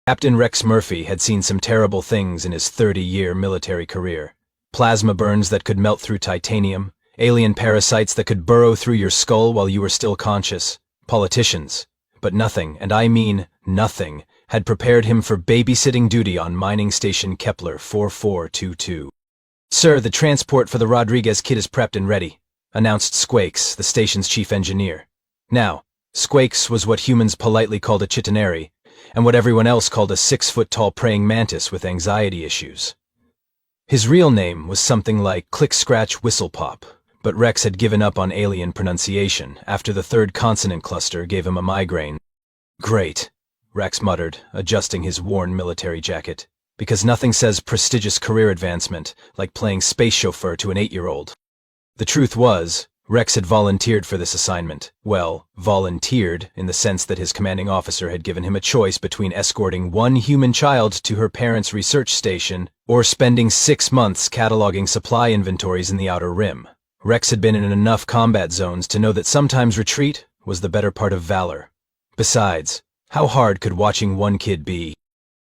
Captain Rex Murphy had seen some terrible things in his 30-year military career. Plasma burns that could melt through titanium, alien parasites that could burrow through your skull while you were still conscious, politicians. But nothing, and I mean nothing, had prepared him for babysitting duty on mining station Kepler 4422. "Sir, the transport for the Rodriguez kid is prepped and ready," announced Squakes, the station's chief engineer. Now, Squakes was what humans politely called a chitineri, and what everyone else called a 6-foot-tall praying mantis with anxiety issues. His real name was something like Click-Scratch-Whistle-Pop, but Rex had given up on alien pronunciation after the third consonant cluster gave him a migraine. "Great," Rex muttered, adjusting his worn military jacket, because nothing says prestigious career advancement like playing space chauffeur to an 8-year-old. The truth was, Rex had volunteered for this assignment. Well, volunteered in the sense that his commanding officer had given him a choice between escorting one human child to her parents' research station or spending 6 months cataloging supply inventories in the Outer Rim. Rex had been in enough combat zones to know that sometimes retreat was the better part of valor. Besides, how hard could watching one kid be?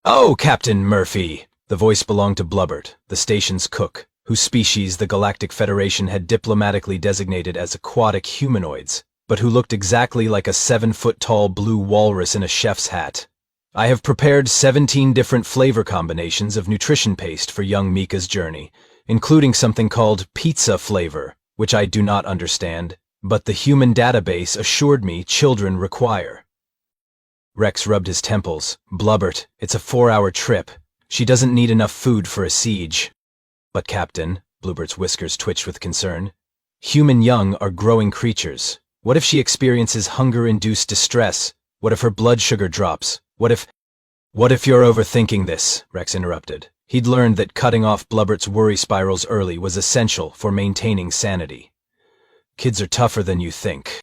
"Oh, Captain Murphy!" The voice belonged to Blubbert, the station's cook, whose species the Galactic Federation had diplomatically designated as aquatic humanoids, but who looked exactly like a 7-foot-tall blue walrus in a chef's hat. "I have prepared 17 different flavor combinations of nutrition paste for young Mika's journey, including something called pizza flavor, which I do not understand, but the human database assured me children require." Rex rubbed his temples. "Blubbert, it's a 4-hour trip. She doesn't need enough food for a siege." "But Captain," Bluebert's whiskers twitched with concern, "human young are growing creatures. What if she experiences hunger-induced distress? What if her blood sugar drops? What if you're overthinking this?" Rex interrupted. He'd learned that cutting off Blubbert's worry spirals early was essential for maintaining sanity. "Kids are tougher than you think."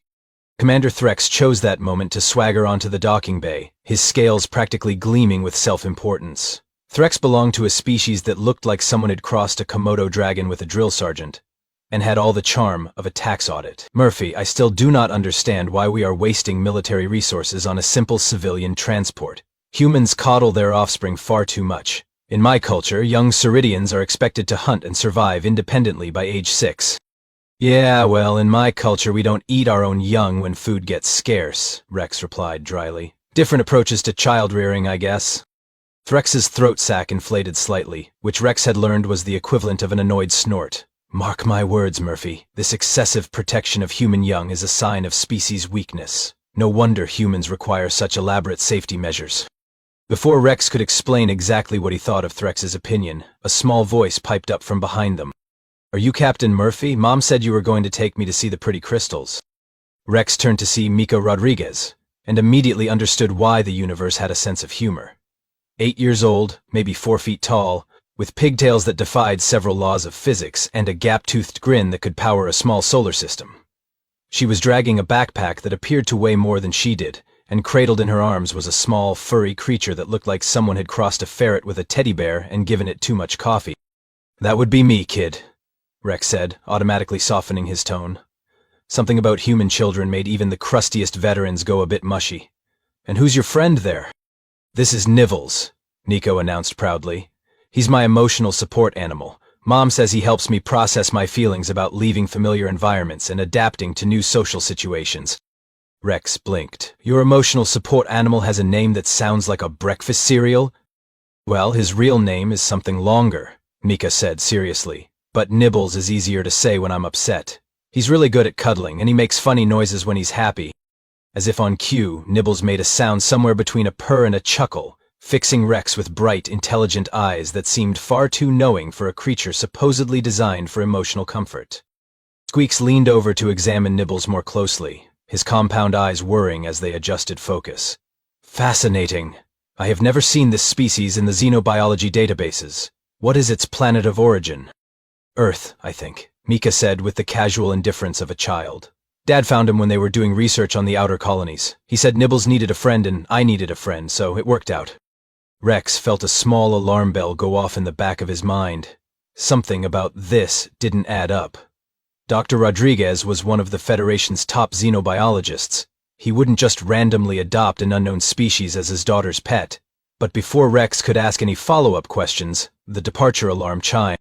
Commander Threx chose that moment to swagger onto the docking bay, his scales practically gleaming with self-importance. Threx belonged to a species that looked like someone had crossed a Komodo dragon with a drill sergeant, and had all the charm of a tax audit. "Murphy, I still do not understand why we are wasting military resources on a simple civilian transport. Humans coddle their offspring far too much. In my culture, young Ceridians are expected to hunt and survive independently by age 6. "Yeah, well, in my culture we don't eat our own young when food gets scarce," Rex replied dryly. "Different approaches to child-rearing, I guess." Threx's throat sac inflated slightly, which Rex had learned was the equivalent of an annoyed snort. "Mark my words, Murphy, this excessive protection of human young is a sign of species weakness. No wonder humans require such elaborate safety measures." Before Rex could explain exactly what he thought of Threx's opinion, a small voice piped up from behind them. "Are you Captain Murphy? Mom said you were going to take me to see the pretty crystals." Rex turned to see Mika Rodriguez, and immediately understood why the universe had a sense of humor. 8 years old, maybe 4 feet tall, with pigtails that defied several laws of physics and a gap-toothed grin that could power a small solar system. She was dragging a backpack that appeared to weigh more than she did, and cradled in her arms was a small, furry creature that looked like someone had crossed a ferret with a teddy bear and given it too much coffee. "That would be me, kid," Rex said, automatically softening his tone. Something about human children made even the crustiest veterans go a bit mushy. "And who's your friend there?" "This is Nivels," Nico announced proudly. "He's my emotional support animal. Mom says he helps me process my feelings about leaving familiar environments and adapting to new social situations." Rex blinked. "Your emotional support animal has a name that sounds like a breakfast cereal?" "Well, his real name is something longer," Mika said seriously. "But Nibbles is easier to say when I'm upset. He's really good at cuddling, and he makes funny noises when he's happy." As if on cue, Nibbles made a sound somewhere between a purr and a chuckle, fixing Rex with bright, intelligent eyes that seemed far too knowing for a creature supposedly designed for emotional comfort. Squeaks leaned over to examine Nibbles more closely, his compound eyes whirring as they adjusted focus. "Fascinating. I have never seen this species in the xenobiology databases. What is its planet of origin?" "Earth, I think," Mika said with the casual indifference of a child. "Dad found him when they were doing research on the outer colonies. He said Nibbles needed a friend and I needed a friend, so it worked out." Rex felt a small alarm bell go off in the back of his mind. Something about this didn't add up. Dr. Rodriguez was one of the Federation's top xenobiologists. He wouldn't just randomly adopt an unknown species as his daughter's pet. But before Rex could ask any follow-up questions, the departure alarm chimed.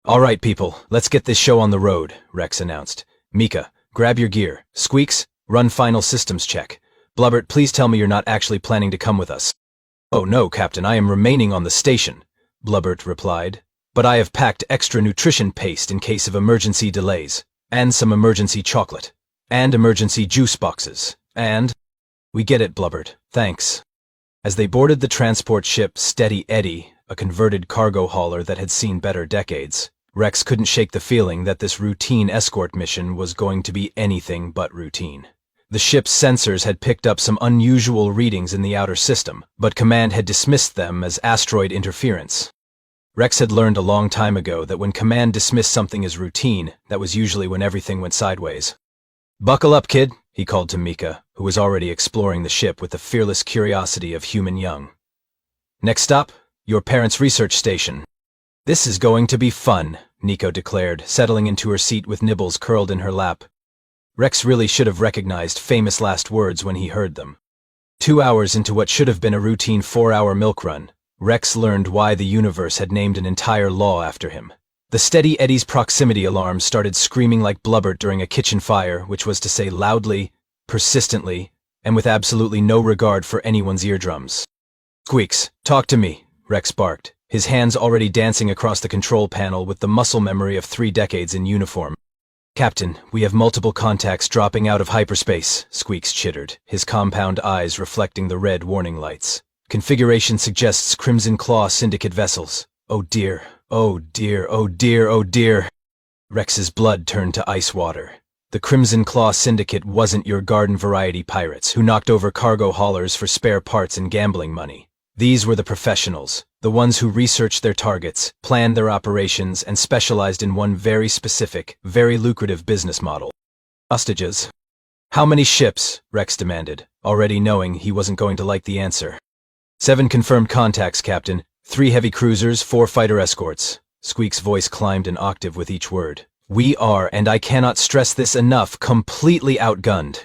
"All right, people, let's get this show on the road," Rex announced. "Mika, grab your gear. Squeaks, run final systems check. Blubbert, please tell me you're not actually planning to come with us." "Oh no, Captain, I am remaining on the station," Blubbert replied. "But I have packed extra nutrition paste in case of emergency delays, and some emergency chocolate, and emergency juice boxes, and—" "We get it, Blubbert. Thanks." As they boarded the transport ship Steady Eddie, a converted cargo hauler that had seen better decades, Rex couldn't shake the feeling that this routine escort mission was going to be anything but routine. The ship's sensors had picked up some unusual readings in the outer system, but Command had dismissed them as asteroid interference. Rex had learned a long time ago that when Command dismissed something as routine, that was usually when everything went sideways. "Buckle up, kid," he called to Mika, who was already exploring the ship with the fearless curiosity of human young. "Next stop, your parents' research station." "This is going to be fun," Nico declared, settling into her seat with Nibbles curled in her lap. Rex really should have recognized famous last words when he heard them. 2 hours into what should have been a routine 4-hour milk run, Rex learned why the universe had named an entire law after him. The Steady Eddie's proximity alarm started screaming like Blubbert during a kitchen fire, which was to say loudly, persistently, and with absolutely no regard for anyone's eardrums. "Squeaks, talk to me," Rex barked, his hands already dancing across the control panel with the muscle memory of 3 decades in uniform. "Captain, we have multiple contacts dropping out of hyperspace," Squeaks chittered, his compound eyes reflecting the red warning lights. "Configuration suggests Crimson Claw Syndicate vessels. Oh dear, oh dear, oh dear, oh dear." Rex's blood turned to ice water. The Crimson Claw Syndicate wasn't your garden variety pirates who knocked over cargo haulers for spare parts and gambling money. These were the professionals, the ones who researched their targets, planned their operations, and specialized in one very specific, very lucrative business model. Hostages. "How many ships?" Rex demanded, already knowing he wasn't going to like the answer. 7 confirmed contacts, Captain. 3 heavy cruisers, 4 fighter escorts. Squeak's voice climbed an octave with each word. "We are, and I cannot stress this enough, completely outgunned."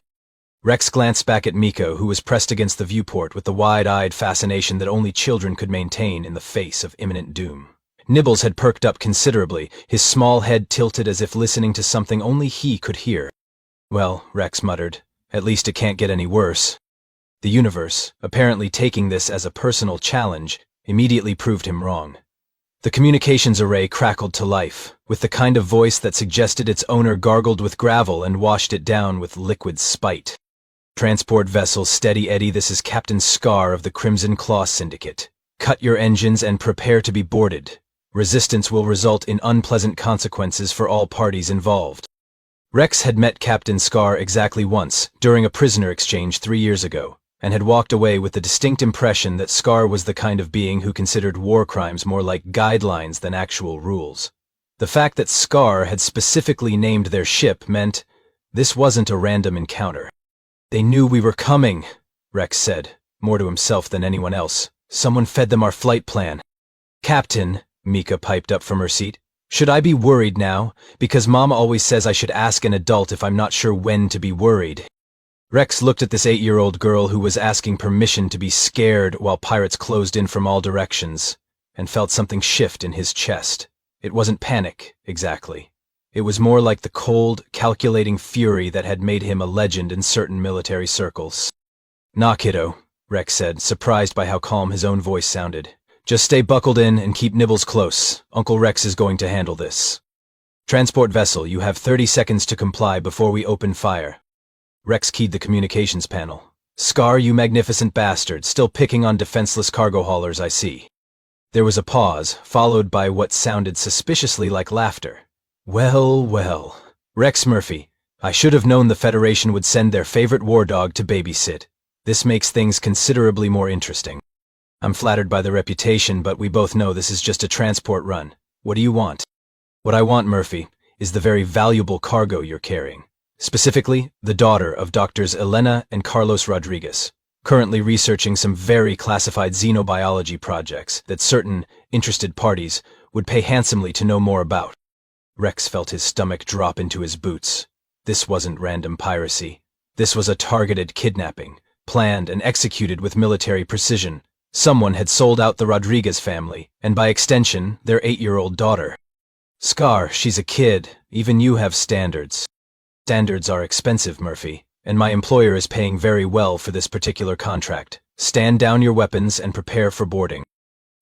Rex glanced back at Miko, who was pressed against the viewport with the wide-eyed fascination that only children could maintain in the face of imminent doom. Nibbles had perked up considerably, his small head tilted as if listening to something only he could hear. "Well," Rex muttered, "at least it can't get any worse." The universe, apparently taking this as a personal challenge, immediately proved him wrong. The communications array crackled to life, with the kind of voice that suggested its owner gargled with gravel and washed it down with liquid spite. "Transport vessel Steady Eddie, this is Captain Scar of the Crimson Claw Syndicate. Cut your engines and prepare to be boarded. Resistance will result in unpleasant consequences for all parties involved." Rex had met Captain Scar exactly once, during a prisoner exchange 3 years ago, and had walked away with the distinct impression that Scar was the kind of being who considered war crimes more like guidelines than actual rules. The fact that Scar had specifically named their ship meant this wasn't a random encounter. "They knew we were coming," Rex said, more to himself than anyone else. "Someone fed them our flight plan." "Captain," Mika piped up from her seat, "should I be worried now? Because Mom always says I should ask an adult if I'm not sure when to be worried." Rex looked at this 8-year-old girl who was asking permission to be scared while pirates closed in from all directions, and felt something shift in his chest. It wasn't panic, exactly. It was more like the cold, calculating fury that had made him a legend in certain military circles. "Nah, kiddo," Rex said, surprised by how calm his own voice sounded. "Just stay buckled in and keep Nibbles close. Uncle Rex is going to handle this. Transport vessel, you have 30 seconds to comply before we open fire." Rex keyed the communications panel. "Scar, you magnificent bastard, still picking on defenseless cargo haulers, I see." There was a pause, followed by what sounded suspiciously like laughter. "Well, well. Rex Murphy, I should have known the Federation would send their favorite war dog to babysit. This makes things considerably more interesting. I'm flattered by the reputation, but we both know this is just a transport run. What do you want?" "What I want, Murphy, is the very valuable cargo you're carrying. Specifically, the daughter of Doctors Elena and Carlos Rodriguez, currently researching some very classified xenobiology projects that certain interested parties would pay handsomely to know more about." Rex felt his stomach drop into his boots. This wasn't random piracy. This was a targeted kidnapping, planned and executed with military precision, Someone had sold out the Rodriguez family, and by extension, their 8-year-old daughter. Scar, she's a kid. Even you have standards. Standards are expensive, Murphy, and my employer is paying very well for this particular contract. Stand down your weapons and prepare for boarding.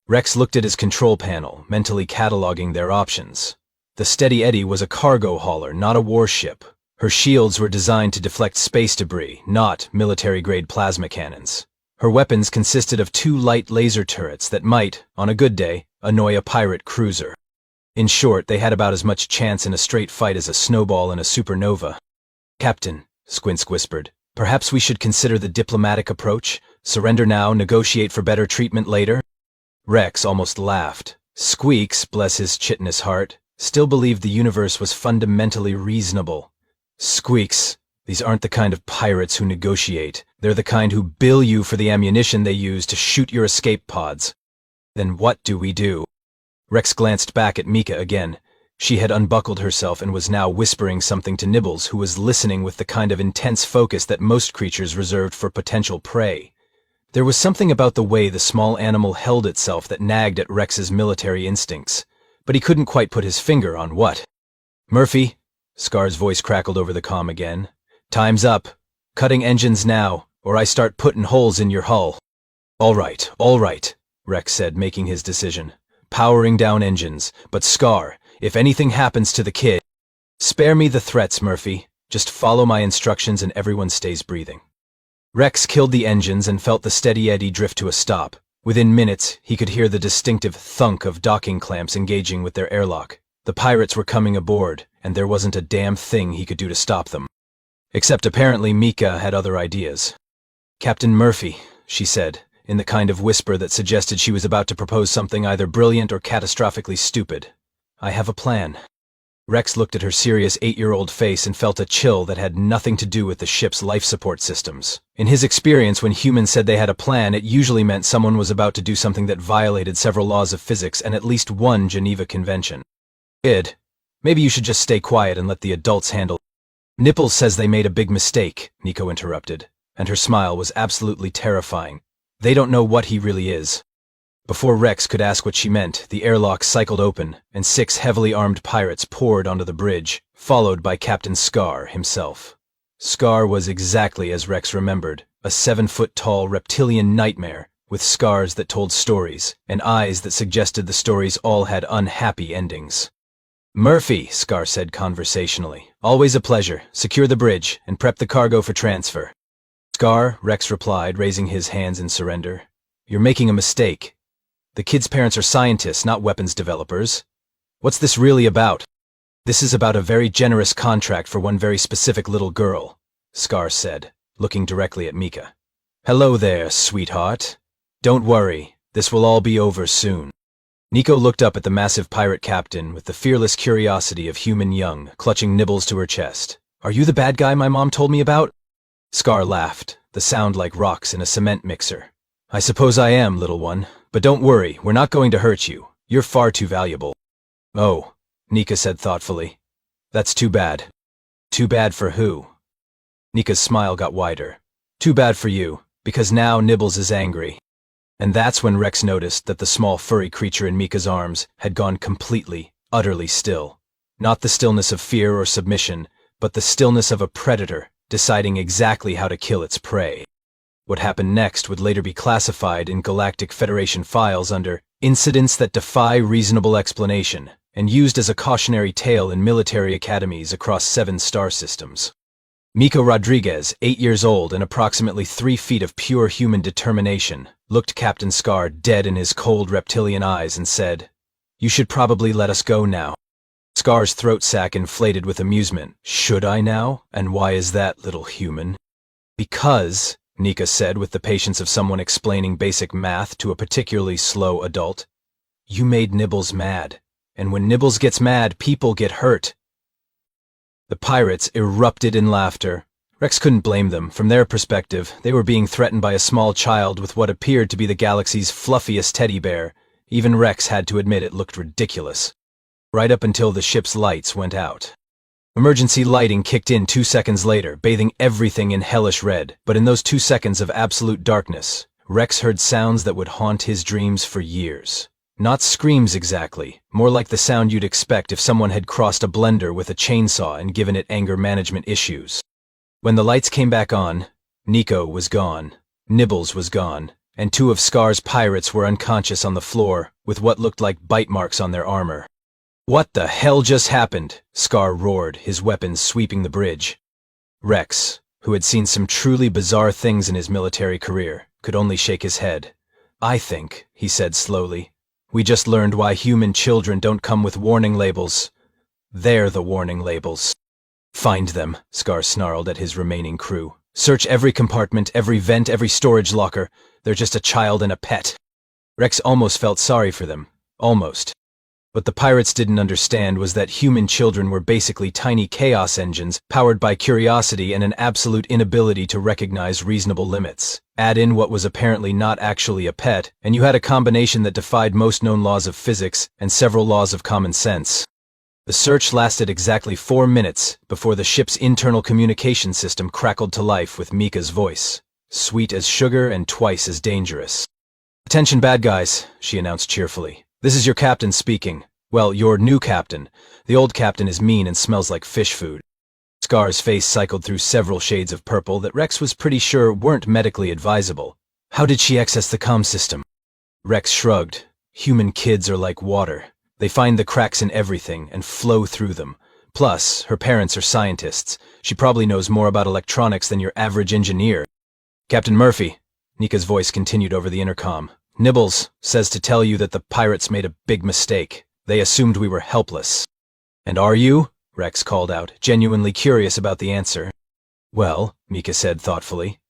Rex looked at his control panel, mentally cataloging their options. The Steady Eddie was a cargo hauler, not a warship. Her shields were designed to deflect space debris, not military-grade plasma cannons. Her weapons consisted of 2 light laser turrets that might, on a good day, annoy a pirate cruiser. In short, they had about as much chance in a straight fight as a snowball in a supernova. Captain, Squints whispered, perhaps we should consider the diplomatic approach? Surrender now, negotiate for better treatment later? Rex almost laughed. Squeaks, bless his chitinous heart, still believed the universe was fundamentally reasonable. Squeaks, these aren't the kind of pirates who negotiate. They're the kind who bill you for the ammunition they use to shoot your escape pods. Then what do we do? Rex glanced back at Mika again. She had unbuckled herself and was now whispering something to Nibbles, who was listening with the kind of intense focus that most creatures reserved for potential prey. There was something about the way the small animal held itself that nagged at Rex's military instincts, but he couldn't quite put his finger on what. Murphy, Scar's voice crackled over the comm again. Time's up. Cutting engines now, or I start putting holes in your hull. All right, Rex said, making his decision. Powering down engines, but Scar, if anything happens to the kid, spare me the threats, Murphy. Just follow my instructions and everyone stays breathing. Rex killed the engines and felt the Steady Eddie drift to a stop. Within minutes, he could hear the distinctive thunk of docking clamps engaging with their airlock. The pirates were coming aboard, and there wasn't a damn thing he could do to stop them. Except apparently Mika had other ideas. Captain Murphy, she said, in the kind of whisper that suggested she was about to propose something either brilliant or catastrophically stupid. I have a plan. Rex looked at her serious 8-year-old face and felt a chill that had nothing to do with the ship's life support systems. In his experience, when humans said they had a plan, it usually meant someone was about to do something that violated several laws of physics and at least one Geneva Convention. Id, maybe you should just stay quiet and let the adults handle. Nipples says they made a big mistake, Nico interrupted, and her smile was absolutely terrifying. They don't know what he really is. Before Rex could ask what she meant, the airlock cycled open, and 6 heavily armed pirates poured onto the bridge, followed by Captain Scar himself. Scar was exactly as Rex remembered, a 7-foot-tall reptilian nightmare, with scars that told stories, and eyes that suggested the stories all had unhappy endings. Murphy, Scar said conversationally, always a pleasure. Secure the bridge, and prep the cargo for transfer. Scar, Rex replied, raising his hands in surrender. You're making a mistake. The kid's parents are scientists, not weapons developers. What's this really about? This is about a very generous contract for one very specific little girl, Scar said, looking directly at Mika. Hello there, sweetheart. Don't worry, this will all be over soon. Nico looked up at the massive pirate captain with the fearless curiosity of human young, clutching Nibbles to her chest. Are you the bad guy my mom told me about? Scar laughed, the sound like rocks in a cement mixer. I suppose I am, little one, but don't worry, we're not going to hurt you. You're far too valuable. Oh, Nika said thoughtfully. That's too bad. Too bad for who? Nika's smile got wider. Too bad for you, because now Nibbles is angry. And that's when Rex noticed that the small furry creature in Mika's arms had gone completely, utterly still. Not the stillness of fear or submission, but the stillness of a predator deciding exactly how to kill its prey. What happened next would later be classified in Galactic Federation files under incidents that defy reasonable explanation and used as a cautionary tale in military academies across 7 star systems. Mika Rodriguez, 8 years old and approximately 3 feet of pure human determination, looked Captain Scar dead in his cold reptilian eyes and said, You should probably let us go now. Scar's throat sac inflated with amusement. Should I now? And why is that, little human? Because, Nika said with the patience of someone explaining basic math to a particularly slow adult, you made Nibbles mad, and when Nibbles gets mad, people get hurt. The pirates erupted in laughter. Rex couldn't blame them. From their perspective, they were being threatened by a small child with what appeared to be the galaxy's fluffiest teddy bear. Even Rex had to admit it looked ridiculous. Right up until the ship's lights went out. Emergency lighting kicked in 2 seconds later, bathing everything in hellish red, but in those 2 seconds of absolute darkness, Rex heard sounds that would haunt his dreams for years. Not screams exactly, more like the sound you'd expect if someone had crossed a blender with a chainsaw and given it anger management issues. When the lights came back on, Nico was gone, Nibbles was gone, and two of Scar's pirates were unconscious on the floor, with what looked like bite marks on their armor. "What the hell just happened?" Scar roared, his weapons sweeping the bridge. Rex, who had seen some truly bizarre things in his military career, could only shake his head. "I think," he said slowly, "we just learned why human children don't come with warning labels. They're the warning labels." "Find them," Scar snarled at his remaining crew. "Search every compartment, every vent, every storage locker. They're just a child and a pet." Rex almost felt sorry for them. Almost. What the pirates didn't understand was that human children were basically tiny chaos engines powered by curiosity and an absolute inability to recognize reasonable limits. Add in what was apparently not actually a pet, and you had a combination that defied most known laws of physics and several laws of common sense. The search lasted exactly 4 minutes before the ship's internal communication system crackled to life with Mika's voice. Sweet as sugar and twice as dangerous. "Attention bad guys," she announced cheerfully. "This is your captain speaking. Well, your new captain. The old captain is mean and smells like fish food." Scar's face cycled through several shades of purple that Rex was pretty sure weren't medically advisable. "How did she access the comm system?" Rex shrugged. "Human kids are like water. They find the cracks in everything and flow through them. Plus, her parents are scientists. She probably knows more about electronics than your average engineer." "Captain Murphy," Nika's voice continued over the intercom. "Nibbles says to tell you that the pirates made a big mistake. They assumed we were helpless." "And are you?" Rex called out, genuinely curious about the answer. "Well," Mika said thoughtfully,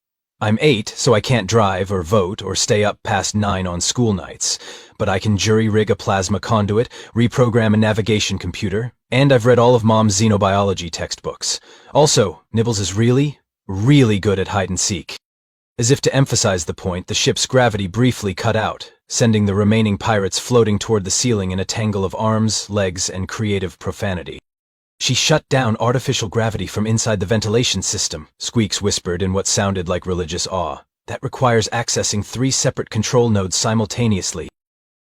"I'm 8, so I can't drive or vote or stay up past 9 on school nights. But I can jury-rig a plasma conduit, reprogram a navigation computer, and I've read all of Mom's xenobiology textbooks. Also, Nibbles is really, really good at hide-and-seek." As if to emphasize the point, the ship's gravity briefly cut out, sending the remaining pirates floating toward the ceiling in a tangle of arms, legs, and creative profanity. "She shut down artificial gravity from inside the ventilation system," Squeaks whispered in what sounded like religious awe. "That requires accessing 3 separate control nodes simultaneously."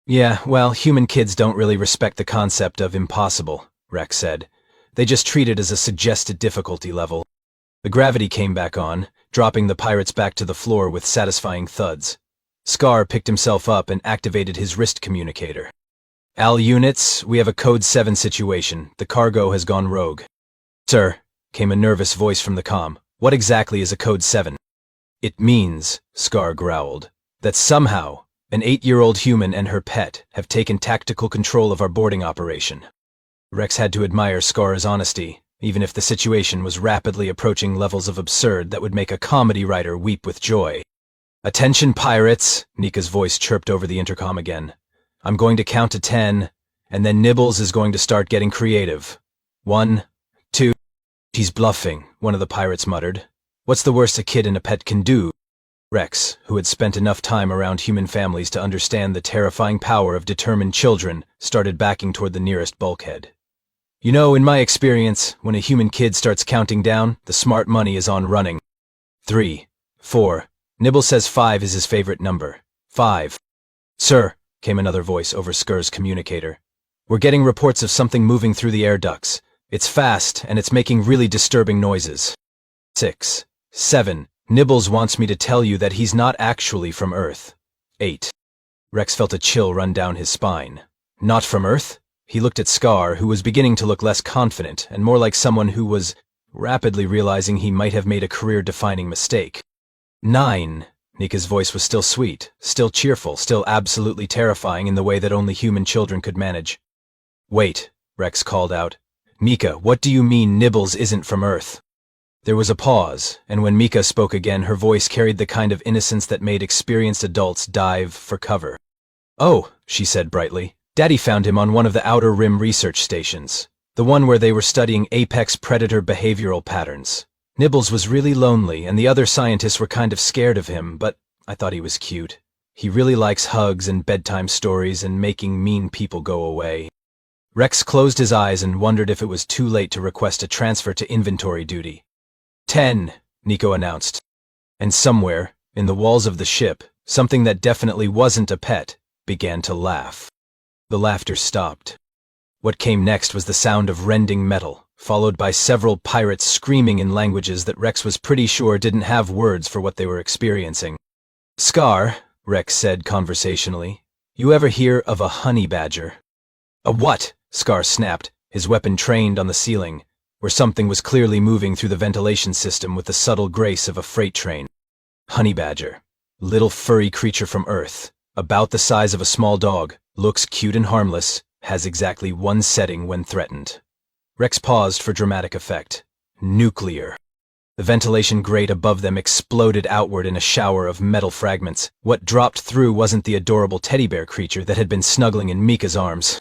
"Yeah, well, human kids don't really respect the concept of impossible," Rex said. "They just treat it as a suggested difficulty level." The gravity came back on, dropping the pirates back to the floor with satisfying thuds. Scar picked himself up and activated his wrist communicator. "All units, we have a Code 7 situation. The cargo has gone rogue." "Sir," came a nervous voice from the comm. "What exactly is a Code 7? "It means," Scar growled, "that somehow an 8-year-old human and her pet have taken tactical control of our boarding operation." Rex had to admire Scar's honesty, even if the situation was rapidly approaching levels of absurd that would make a comedy writer weep with joy. "Attention pirates," Nika's voice chirped over the intercom again. "I'm going to count to 10, and then Nibbles is going to start getting creative. 1, 2... "He's bluffing," one of the pirates muttered. "What's the worst a kid and a pet can do?" Rex, who had spent enough time around human families to understand the terrifying power of determined children, started backing toward the nearest bulkhead. "You know, in my experience, when a human kid starts counting down, the smart money is on running. 3, 4... Nibbles says 5 is his favorite number. 5. "Sir," came another voice over Skur's communicator. "We're getting reports of something moving through the air ducts. It's fast, and it's making really disturbing noises." 6, 7. "Nibbles wants me to tell you that he's not actually from Earth." 8. Rex felt a chill run down his spine. "Not from Earth?" He looked at Scar, who was beginning to look less confident and more like someone who was rapidly realizing he might have made a career-defining mistake. 9. Nika's voice was still sweet, still cheerful, still absolutely terrifying in the way that only human children could manage. "Wait," Rex called out. "Mika, what do you mean Nibbles isn't from Earth?" There was a pause, and when Mika spoke again, her voice carried the kind of innocence that made experienced adults dive for cover. "Oh," she said brightly. "Daddy found him on one of the Outer Rim research stations, the one where they were studying apex predator behavioral patterns. Nibbles was really lonely, and the other scientists were kind of scared of him, but I thought he was cute. He really likes hugs and bedtime stories and making mean people go away." Rex closed his eyes and wondered if it was too late to request a transfer to inventory duty. 10, Nico announced. And somewhere, in the walls of the ship, something that definitely wasn't a pet, began to laugh. The laughter stopped. What came next was the sound of rending metal, followed by several pirates screaming in languages that Rex was pretty sure didn't have words for what they were experiencing. "Scar," Rex said conversationally, "you ever hear of a honey badger?" "A what?" Scar snapped, his weapon trained on the ceiling, where something was clearly moving through the ventilation system with the subtle grace of a freight train. "Honey badger. Little furry creature from Earth, about the size of a small dog, looks cute and harmless, has exactly one setting when threatened." Rex paused for dramatic effect. Nuclear. The ventilation grate above them exploded outward in a shower of metal fragments. What dropped through wasn't the adorable teddy bear creature that had been snuggling in Mika's arms.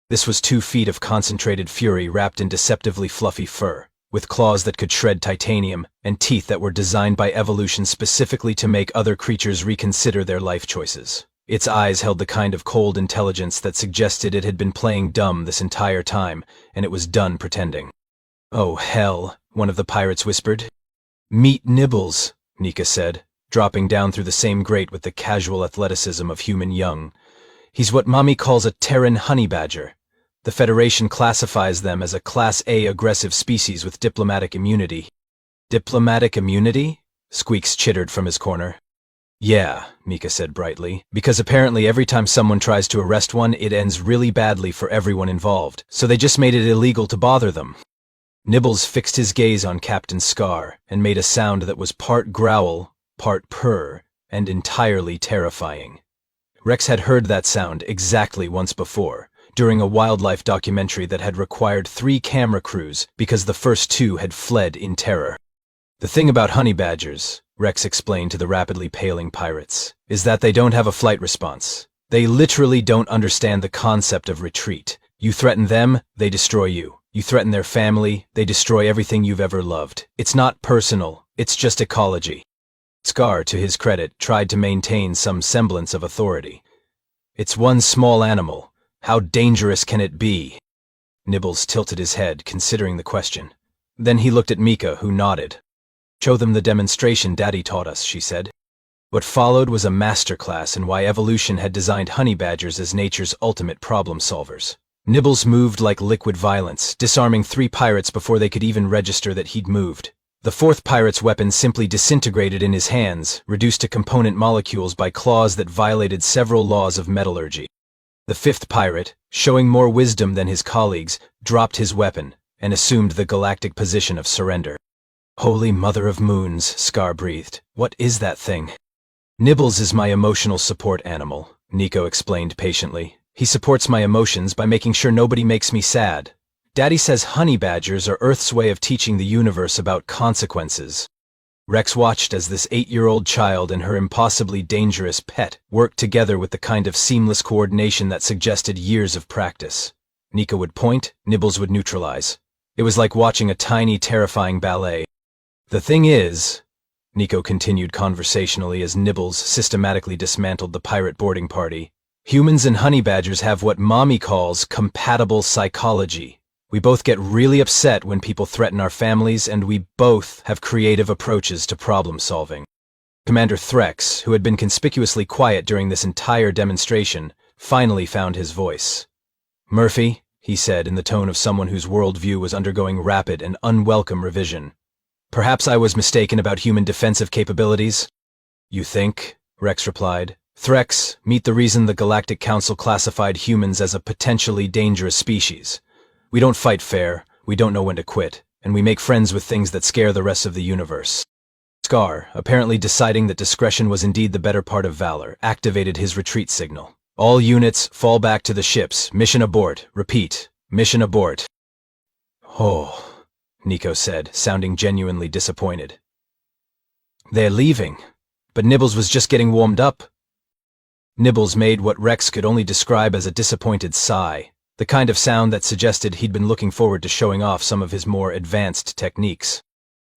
This was 2 feet of concentrated fury wrapped in deceptively fluffy fur, with claws that could shred titanium, and teeth that were designed by evolution specifically to make other creatures reconsider their life choices. Its eyes held the kind of cold intelligence that suggested it had been playing dumb this entire time, and it was done pretending. "Oh, hell," one of the pirates whispered. "Meet Nibbles," Nika said, dropping down through the same grate with the casual athleticism of human young. "He's what Mommy calls a Terran honey badger. The Federation classifies them as a Class A aggressive species with diplomatic immunity." "Diplomatic immunity?" Squeaks chittered from his corner. "Yeah," Mika said brightly, "because apparently every time someone tries to arrest one, it ends really badly for everyone involved, so they just made it illegal to bother them." Nibbles fixed his gaze on Captain Scar and made a sound that was part growl, part purr, and entirely terrifying. Rex had heard that sound exactly once before, during a wildlife documentary that had required 3 camera crews because the first 2 had fled in terror. "The thing about honey badgers," Rex explained to the rapidly paling pirates, "is that they don't have a flight response. They literally don't understand the concept of retreat. You threaten them, they destroy you. You threaten their family, they destroy everything you've ever loved. It's not personal, it's just ecology." Scar, to his credit, tried to maintain some semblance of authority. "It's one small animal. How dangerous can it be?" Nibbles tilted his head, considering the question. Then he looked at Mika, who nodded. "Show them the demonstration Daddy taught us," she said. What followed was a masterclass in why evolution had designed honey badgers as nature's ultimate problem solvers. Nibbles moved like liquid violence, disarming 3 pirates before they could even register that he'd moved. The 4th pirate's weapon simply disintegrated in his hands, reduced to component molecules by claws that violated several laws of metallurgy. The 5th pirate, showing more wisdom than his colleagues, dropped his weapon and assumed the galactic position of surrender. "Holy Mother of Moons," Scar breathed. "What is that thing?" "Nibbles is my emotional support animal," Nico explained patiently. "He supports my emotions by making sure nobody makes me sad. Daddy says honey badgers are Earth's way of teaching the universe about consequences." Rex watched as this 8-year-old child and her impossibly dangerous pet worked together with the kind of seamless coordination that suggested years of practice. Nico would point, Nibbles would neutralize. It was like watching a tiny, terrifying ballet. "The thing is," Nico continued conversationally as Nibbles systematically dismantled the pirate boarding party, "humans and honey badgers have what Mommy calls compatible psychology. We both get really upset when people threaten our families, and we both have creative approaches to problem solving." Commander Threx, who had been conspicuously quiet during this entire demonstration, finally found his voice. "Murphy," he said in the tone of someone whose worldview was undergoing rapid and unwelcome revision, "perhaps I was mistaken about human defensive capabilities." "You think?" Rex replied. "Threx, meet the reason the Galactic Council classified humans as a potentially dangerous species. We don't fight fair, we don't know when to quit, and we make friends with things that scare the rest of the universe." Scar, apparently deciding that discretion was indeed the better part of valor, activated his retreat signal. "All units, fall back to the ships. Mission abort. Repeat, mission abort." "Oh," Nico said, sounding genuinely disappointed. "They're leaving. But Nibbles was just getting warmed up." Nibbles made what Rex could only describe as a disappointed sigh, the kind of sound that suggested he'd been looking forward to showing off some of his more advanced techniques.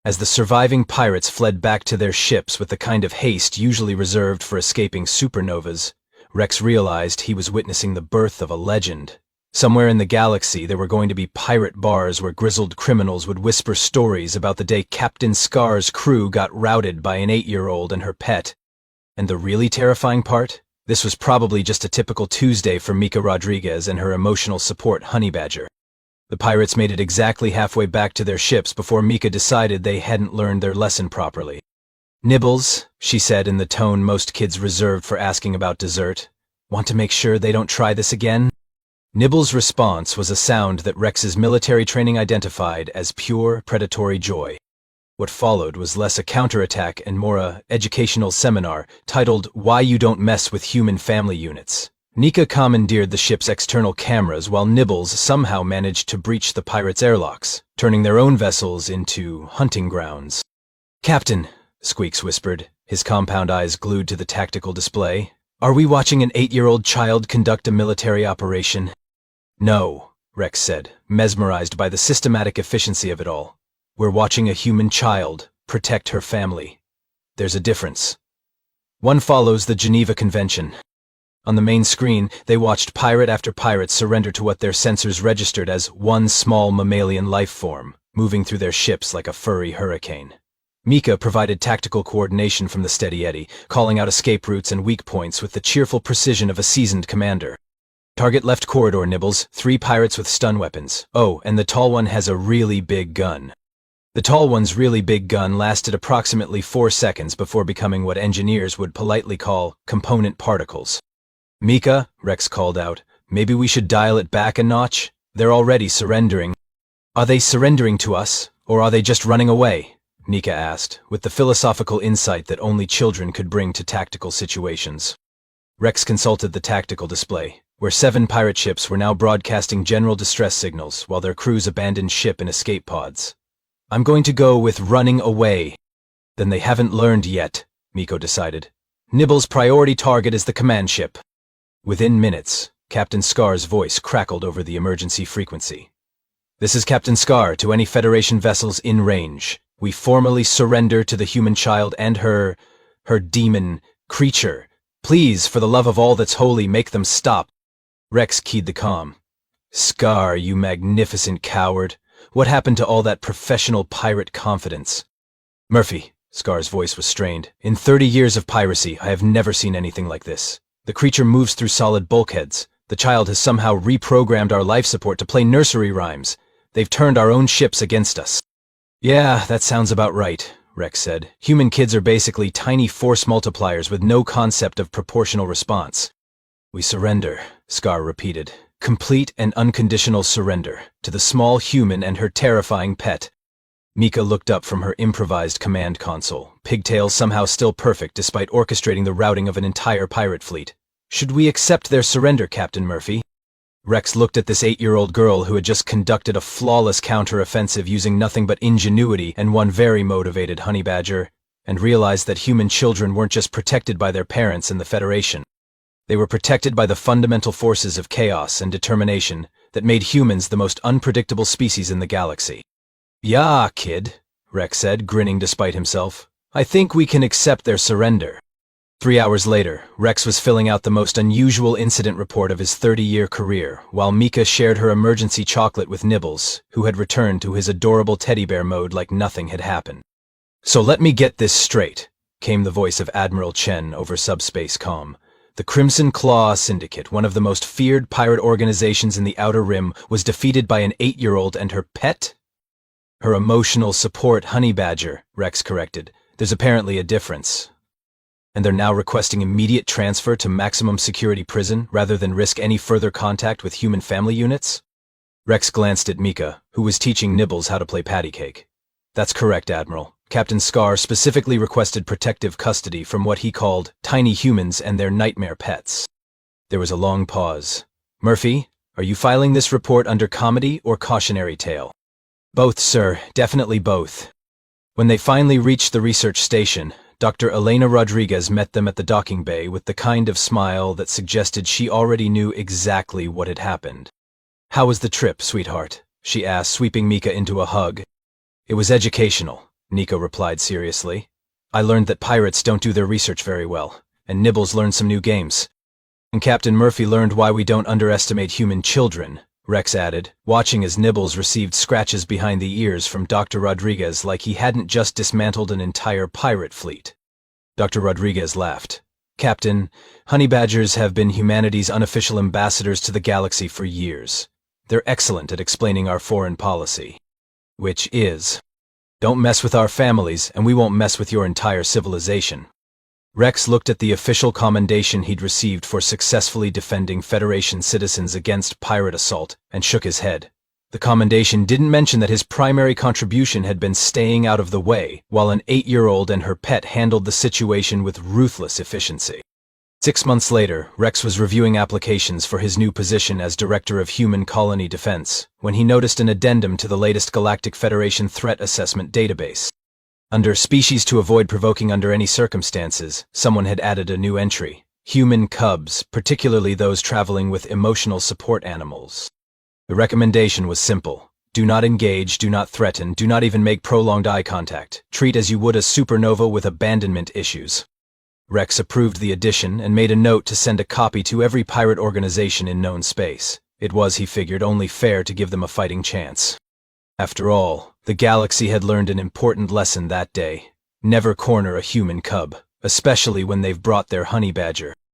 As the surviving pirates fled back to their ships with the kind of haste usually reserved for escaping supernovas, Rex realized he was witnessing the birth of a legend. Somewhere in the galaxy there were going to be pirate bars where grizzled criminals would whisper stories about the day Captain Scar's crew got routed by an 8-year-old and her pet. And the really terrifying part? This was probably just a typical Tuesday for Mika Rodriguez and her emotional support honey badger. The pirates made it exactly halfway back to their ships before Mika decided they hadn't learned their lesson properly. "Nibbles," she said in the tone most kids reserved for asking about dessert. "Want to make sure they don't try this again?" Nibbles' response was a sound that Rex's military training identified as pure predatory joy. What followed was less a counterattack and more a educational seminar titled "Why You Don't Mess with Human Family Units." Nika commandeered the ship's external cameras while Nibbles somehow managed to breach the pirates' airlocks, turning their own vessels into hunting grounds. "Captain," Squeaks whispered, his compound eyes glued to the tactical display, "are we watching an 8-year-old child conduct a military operation?" "No," Rex said, mesmerized by the systematic efficiency of it all. "We're watching a human child protect her family. There's a difference." One follows the Geneva Convention. On the main screen, they watched pirate after pirate surrender to what their sensors registered as one small mammalian life form, moving through their ships like a furry hurricane. Mika provided tactical coordination from the steady eddy, calling out escape routes and weak points with the cheerful precision of a seasoned commander. "Target left corridor, Nibbles, 3 pirates with stun weapons. Oh, and the tall one has a really big gun." The tall one's really big gun lasted approximately 4 seconds before becoming what engineers would politely call component particles. "Mika," Rex called out, "maybe we should dial it back a notch? They're already surrendering." "Are they surrendering to us, or are they just running away?" Nika asked, with the philosophical insight that only children could bring to tactical situations. Rex consulted the tactical display, where 7 pirate ships were now broadcasting general distress signals while their crews abandoned ship in escape pods. "I'm going to go with running away." "Then they haven't learned yet," Miko decided. "Nibbles' priority target is the command ship." Within minutes, Captain Scar's voice crackled over the emergency frequency. "This is Captain Scar to any Federation vessels in range. We formally surrender to the human child and her demon creature. Please, for the love of all that's holy, make them stop." Rex keyed the comm. "Scar, you magnificent coward. What happened to all that professional pirate confidence?" "Murphy," Scar's voice was strained, "in 30 years of piracy, I have never seen anything like this. The creature moves through solid bulkheads. The child has somehow reprogrammed our life support to play nursery rhymes. They've turned our own ships against us." "Yeah, that sounds about right," Rex said. "Human kids are basically tiny force multipliers with no concept of proportional response." "We surrender," Scar repeated. "Complete and unconditional surrender to the small human and her terrifying pet." Mika looked up from her improvised command console, pigtails somehow still perfect despite orchestrating the routing of an entire pirate fleet. "Should we accept their surrender, Captain Murphy?" Rex looked at this 8-year-old girl who had just conducted a flawless counter-offensive using nothing but ingenuity and one very motivated honey badger, and realized that human children weren't just protected by their parents and the Federation. They were protected by the fundamental forces of chaos and determination that made humans the most unpredictable species in the galaxy. "Yeah, kid," Rex said, grinning despite himself. "I think we can accept their surrender." 3 hours later, Rex was filling out the most unusual incident report of his 30-year career, while Mika shared her emergency chocolate with Nibbles, who had returned to his adorable teddy bear mode like nothing had happened. "So let me get this straight," came the voice of Admiral Chen over subspace comm. "The Crimson Claw Syndicate, one of the most feared pirate organizations in the Outer Rim, was defeated by an 8-year-old and her pet?" "Her emotional support honey badger," Rex corrected. "There's apparently a difference." "And they're now requesting immediate transfer to maximum security prison rather than risk any further contact with human family units?" Rex glanced at Mika, who was teaching Nibbles how to play patty cake. "That's correct, Admiral. Captain Scar specifically requested protective custody from what he called tiny humans and their nightmare pets." There was a long pause. "Murphy, are you filing this report under comedy or cautionary tale?" "Both, sir. Definitely both." When they finally reached the research station, Dr. Elena Rodriguez met them at the docking bay with the kind of smile that suggested she already knew exactly what had happened. "How was the trip, sweetheart?" she asked, sweeping Mika into a hug. "It was educational," Nico replied seriously. "I learned that pirates don't do their research very well, and Nibbles learned some new games. And Captain Murphy learned why we don't underestimate human children," Rex added, watching as Nibbles received scratches behind the ears from Dr. Rodriguez like he hadn't just dismantled an entire pirate fleet. Dr. Rodriguez laughed. Captain, honey badgers have been humanity's unofficial ambassadors to the galaxy for years. They're excellent at explaining our foreign policy. Which is, don't mess with our families, and we won't mess with your entire civilization. Rex looked at the official commendation he'd received for successfully defending Federation citizens against pirate assault, and shook his head. The commendation didn't mention that his primary contribution had been staying out of the way, while an 8-year-old and her pet handled the situation with ruthless efficiency. 6 months later, Rex was reviewing applications for his new position as Director of Human Colony Defense, when he noticed an addendum to the latest Galactic Federation Threat Assessment database. Under Species to Avoid Provoking Under Any Circumstances, someone had added a new entry: human cubs, particularly those traveling with emotional support animals. The recommendation was simple: do not engage, do not threaten, do not even make prolonged eye contact. Treat as you would a supernova with abandonment issues. Rex approved the addition and made a note to send a copy to every pirate organization in known space. It was, he figured, only fair to give them a fighting chance. After all, the galaxy had learned an important lesson that day: never corner a human cub, especially when they've brought their honey badger.